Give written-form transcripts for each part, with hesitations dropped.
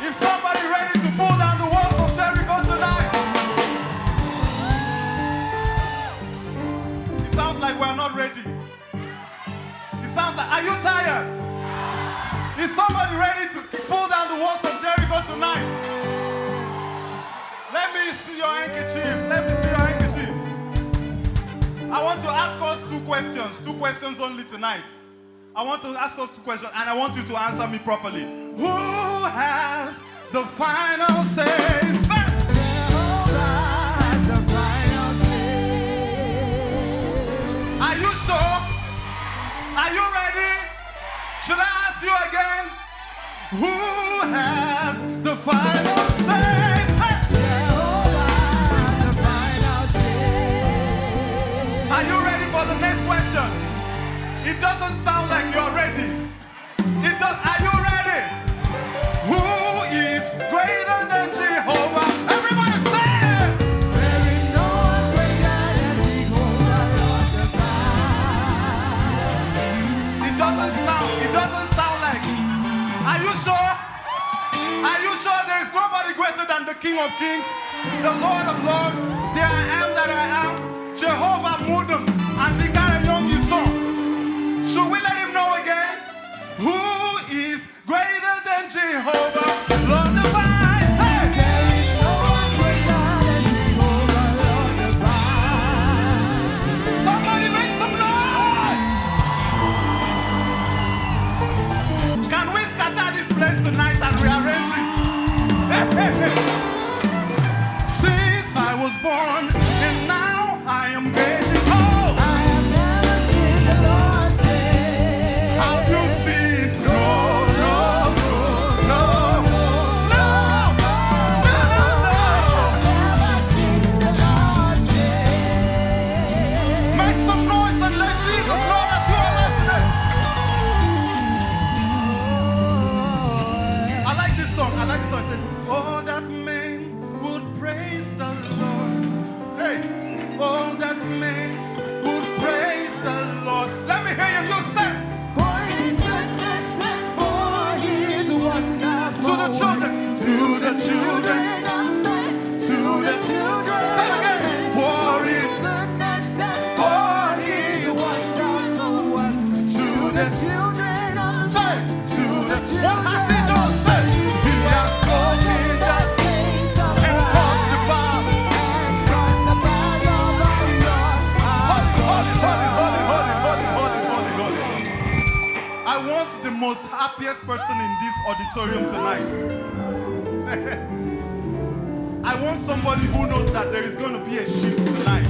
If somebody ready to pull down the walls of Jericho tonight. It sounds like we're not ready. It sounds like, are you tired? Is somebody ready to pull down the walls of Jericho tonight? Let me see your handkerchiefs. Let me see your handkerchiefs. I want to ask us two questions only tonight. I want to ask us two questions, and I want you to answer me properly. Who has the final say? Has the final say. Are you sure? Are you ready? Should I ask you again? Who has the final say? The final say. Are you ready for the next question? It doesn't sound like you're ready. Are you ready? Who is greater than Jehovah? Everybody say it! There is no one greater than Jehovah, Lord divine. It doesn't sound like. Are you sure? Are you sure there is nobody greater than the King of Kings, the Lord of Lords, the I am that I am, Jehovah Mudum, and the guy young you saw? Should we let him know again? Who is greater than Jehovah? Lord divine, say. There is no one greater than Jehovah, Lord divine. Somebody make some noise! Can we scatter this place tonight and rearrange it? Since I was born, and now I am getting old. I have never seen the Lord say. Have you seen? No, no, no, no, no, no, no, Never seen the Lord say. no. Make some noise and let Jesus know that you are listening. I like this song. It says, oh, that men would praise the Lord. Hey, oh, that men would praise the Lord. Let me hear you. You say, For his goodness and for his wonderful to the children, to the children, of men, to the children. Say it again. For his, Goodness and for his his, wonderful works. to the Children of say, to the. What has he done? Say, he has broken the and caught the bar. I want the most happiest person in this auditorium tonight. I want somebody who knows that there is going to be a shift tonight.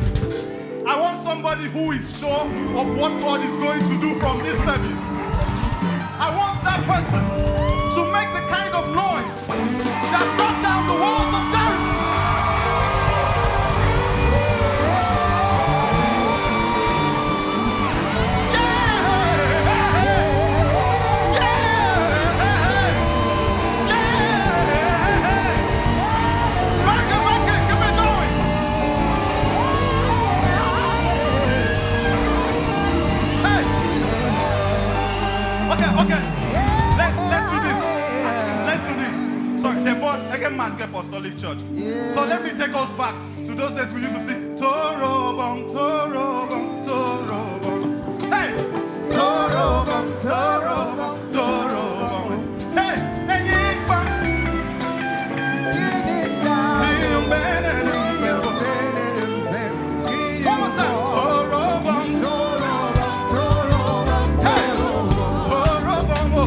I want somebody who is sure of what God is going to do from this service. I want that person to make the kind of noise that brought down the walls of Jericho. Okay. Let's do this. Sorry, the board again man get apostolic church. So let me take us back to those days we used to sing Toro bong, Toro bong, Toro bong. Hey! Toro bong, Toro bong, Toro bong. Hey! Hey, bang! One more time. Toro bong, Toro bong, Toro bong. Hey! Toro bong, oh.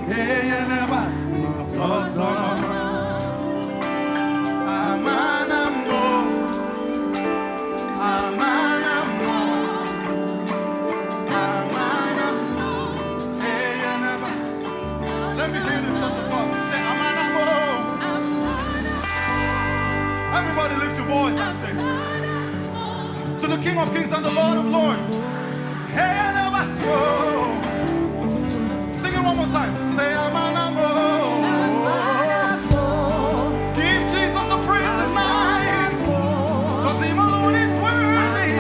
Let me hear the church of God say, Amanamo. Everybody lift your voice and say, to the King of Kings and the Lord of Lords. Hey, sing it one more time. Say, Amanamo. Give Jesus the praise tonight, because Him alone is worthy.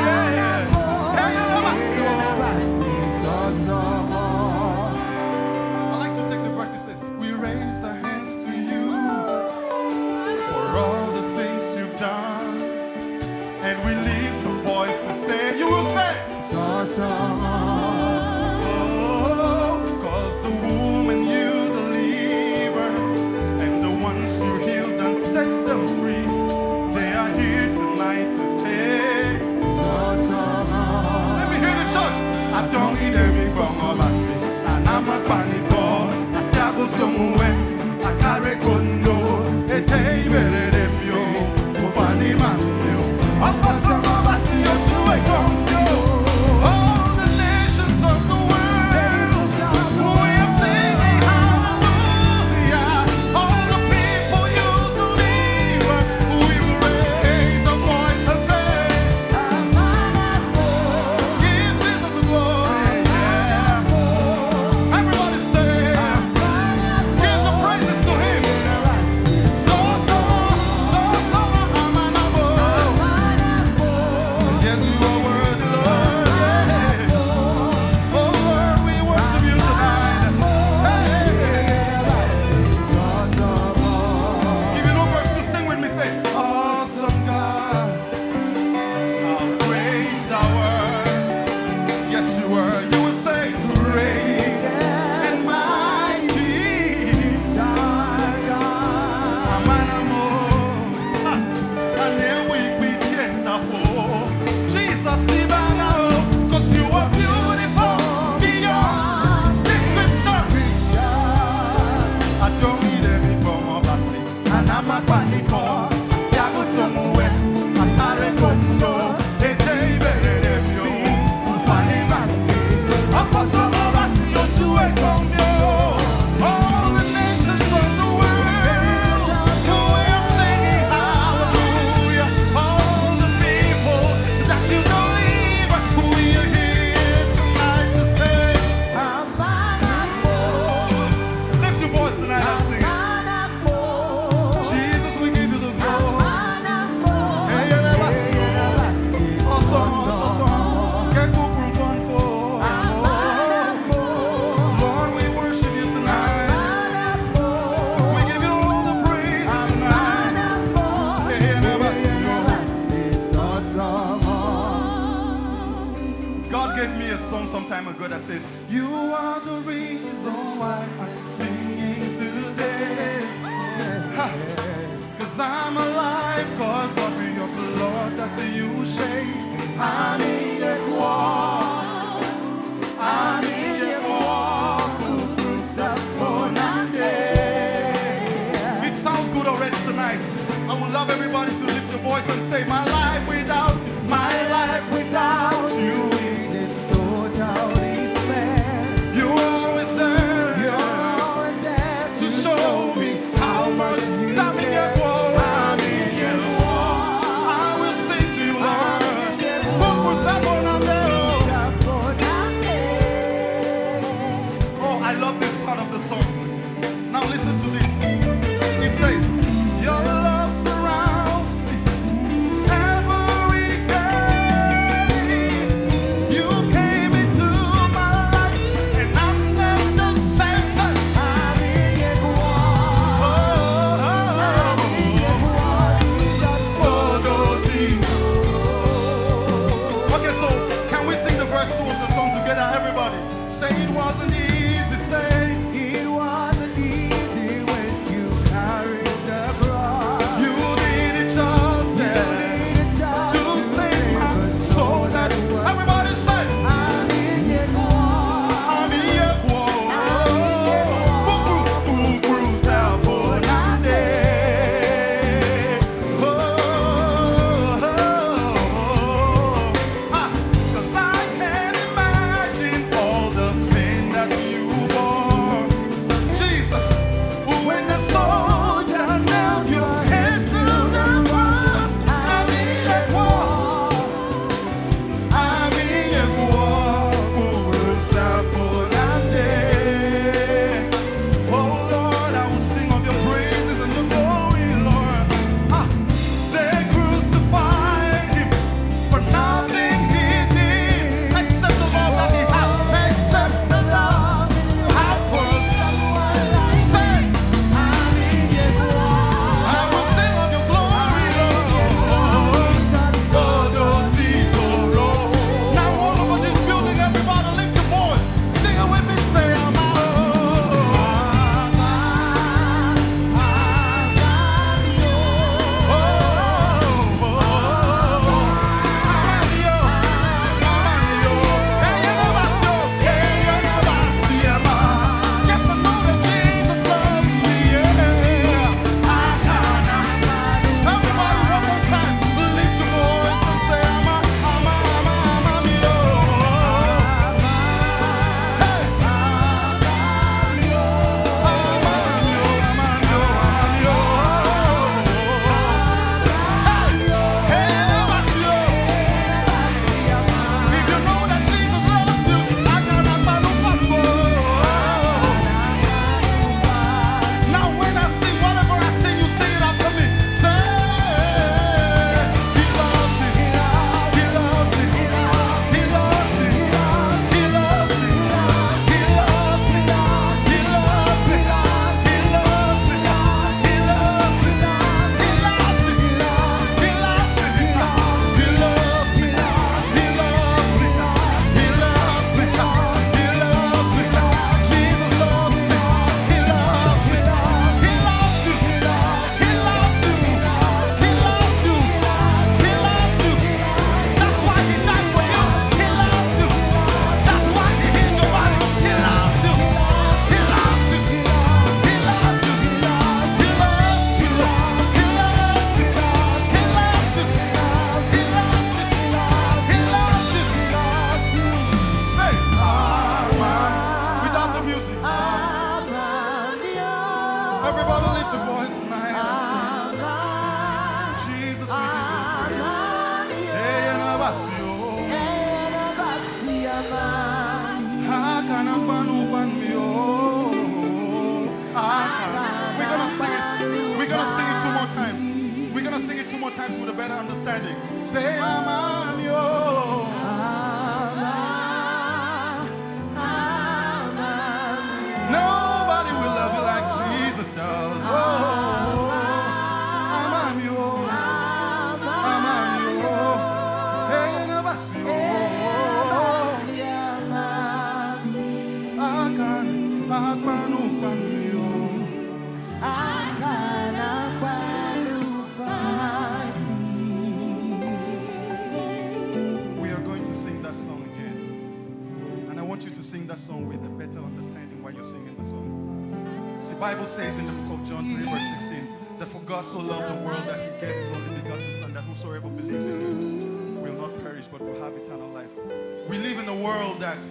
I like to take the verse. It says, we raise our hands to you for all the things you've done, and we lift a voice to say, you will say, oh, because the woman you deliver and the ones you healed and set them free, they are here tonight to say, let me hear the church. I don't need every bong of us, and I'm a panic call. I say I go somewhere, I carry condo, a table, a funny man. I'm a song of us, you're too a condo. All the nations of the world, we are singing hallelujah. All the people you deliver, we will raise our voice and say, give Jesus the glory. Everybody say, give the praises to Him. So, Amanabo. Yes, you are worthy, Lord. Oh, Lord, we worship you tonight. Give you no verse to sing with me. Say, awesome God, how great thou art. Yes, you are. You will say, great and mighty. Amanamo. And then we be thankful. Jesus, because you are beautiful beyond description. I don't need any bomb of us, and I'm a panic. I go somewhere, I carry condo, a table, funny man. I'm a son of us, you're too a condo. All the nations of the world, we are singing hallelujah. All the people that you deliver, we are here tonight to say, lift your voice tonight and sing it. Jesus, we give you the glory. Hey, you never see it. So, get good proof on for. Lord, we worship you tonight. We give you all the praises tonight. Hey, you never see it. God gave me a song some time ago that says, you are the reason why I'm singing today. Cause I'm alive cause of your blood that you shed. I'm in the war. I'm in the war. It sounds good already tonight. I would love everybody to lift your voice and say, my life without you, my life without you. You're always there to show me how much I'm in your war. I will sing to you, Lord. Oh, I love this part of the song. Now listen to this. It says, your love surrounds me every day. You came into my life and I'm not the same since. Okay, so can we sing the verse 2 of the song together, everybody? Say it wasn't easy, say It wasn't easy when you carried the cross. you did it just to save my soul. That everybody say, I'm in your war. I'm in your war. hands with a better understanding. Say, I'm yours. Nobody will love you like Jesus does. Oh, I'm yours. I'm yours. Hey, never see you. I can't find you. We are going to sing that song again. And I want you to sing that song with a better understanding while you're singing the song. See, the Bible says in the book of John 3 verse 16 that for God so loved the world that he gave his only begotten Son, that whosoever believes in him will not perish but will have eternal life. We live in a world that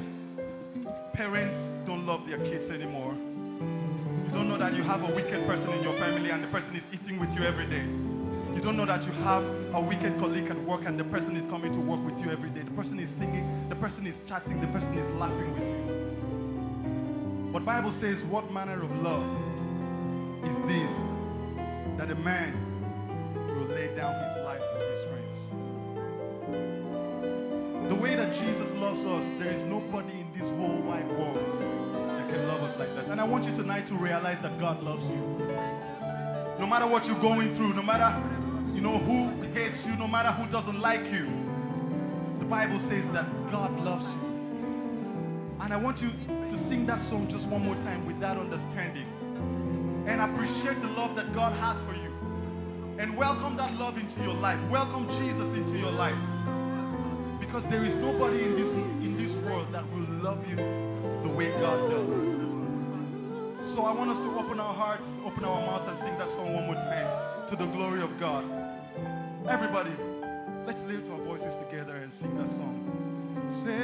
parents don't love their kids anymore. You don't know that you have a wicked person in your family and the person is eating with you every day. You don't know that you have a wicked colleague at work and the person is coming to work with you every day. The person is singing, the person is chatting, the person is laughing with you. But the Bible says, what manner of love is this, that a man will lay down his life for his friends? The way that Jesus loves us, there is nobody in this whole wide world that can love us like that. And I want you tonight to realize that God loves you. No matter what you're going through, no matter who hates you, no matter who doesn't like you, the Bible says that God loves you. And I want you to sing that song just one more time with that understanding. And appreciate the love that God has for you. And welcome that love into your life. Welcome Jesus into your life. Because there is nobody in this world that will love you the way God does. So I want us to open our hearts, open our mouths, and sing that song one more time to the glory of God. Everybody, let's lift our voices together and sing that song. Say,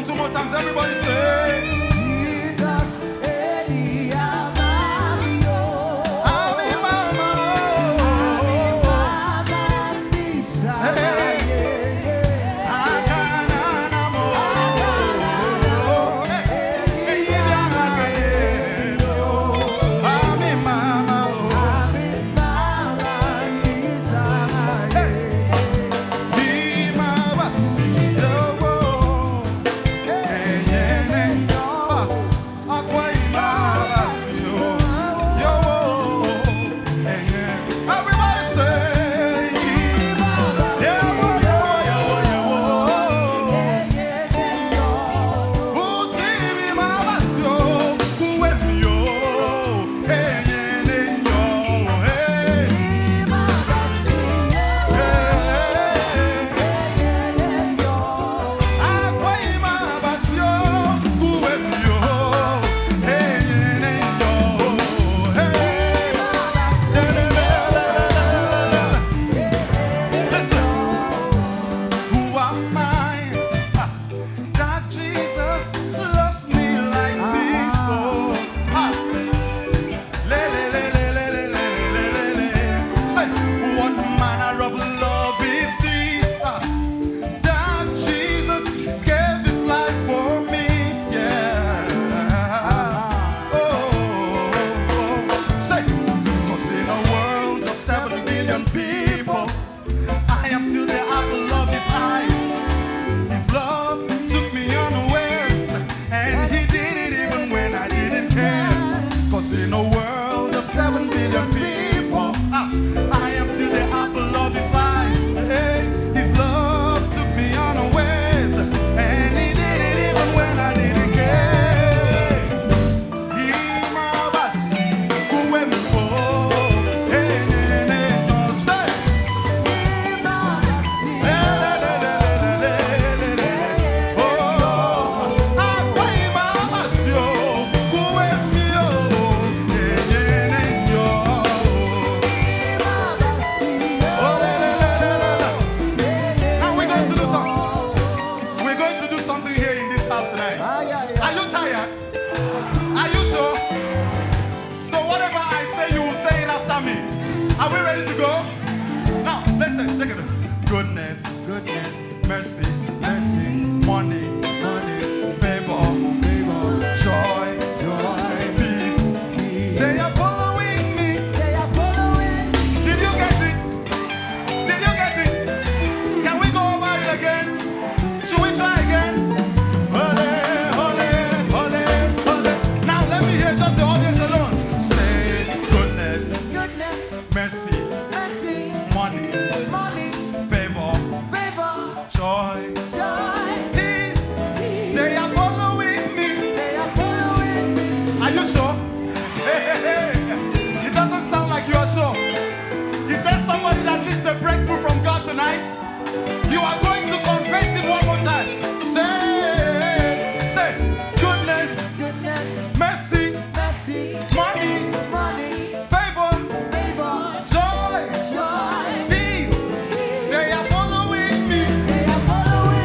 song 2 more times. Everybody say, Jesus, Eddie, Amamio. Ami Mama. People, I am still the apple of his eyes. His love took me unawares, and he did it even when I didn't care. Cause in a world of 7 billion people, I am still the apple of his eyes. Hey, his love took me unawares, and he did it even when I didn't care. He Are we ready to go? Now, listen, take it. Goodness, Goodness, mercy, mercy, money, money, favor, favor, joy, joy, peace. peace. They are following me. They are following. Did you get it? Did you get it? Can we go over it again? Should we try again? Ole, ole, ole, ole. Now let me hear just the audience alone. Say goodness, Goodness, mercy, mercy, money, money, favor, favor, joy, joy, peace. peace. They are following me. They are following. Are you sure? Hey, hey, hey. It doesn't sound like you are sure. Is there somebody that needs a breakthrough from God tonight? You are going to confess it one more time. Say, goodness, Goodness, mercy, mercy, money, money, favor, favor, joy, joy, peace. peace. They are following me. They are following.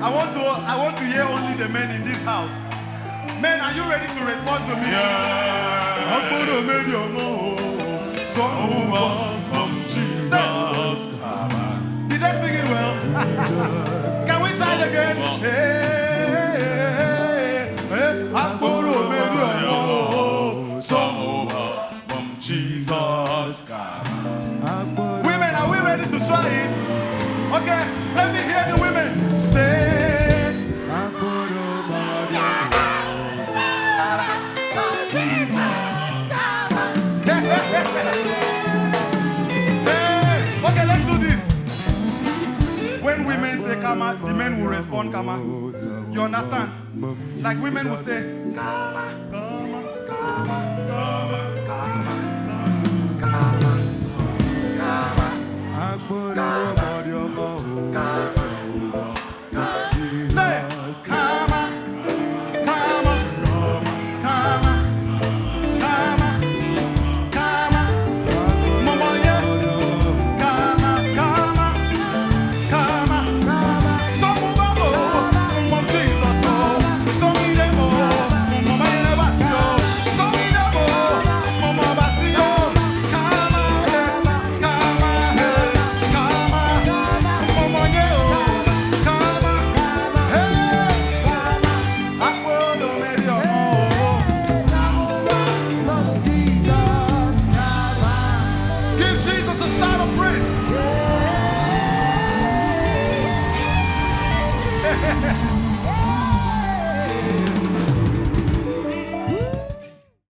I want to hear only the men in this house. Men, are you ready to respond to me? Yeah. I'm gonna make your move. Song of Jesus. Did they sing it well? Can we try it again? I'm gonna make your move. Song of Jesus. Women, are we ready to try it? Okay, let me hear the women say. Okay, let's do this. When women say "Kama," the men will respond "Kama." You understand? Like women will say "Kama, Kama, Kama, Kama, Kama, Kama, Kama, Kama." Say "Kama, Kama, Kama, Kama, Kama, Mama yeah, Kama, Kama, Kama, Some move Mom Jesus, some in them Mama yeah, Basio, some in them Mama Basio, Kama, Kama, Kama, Mama yeah, Kama, hey, Akbodo medio Give Jesus a shout of praise.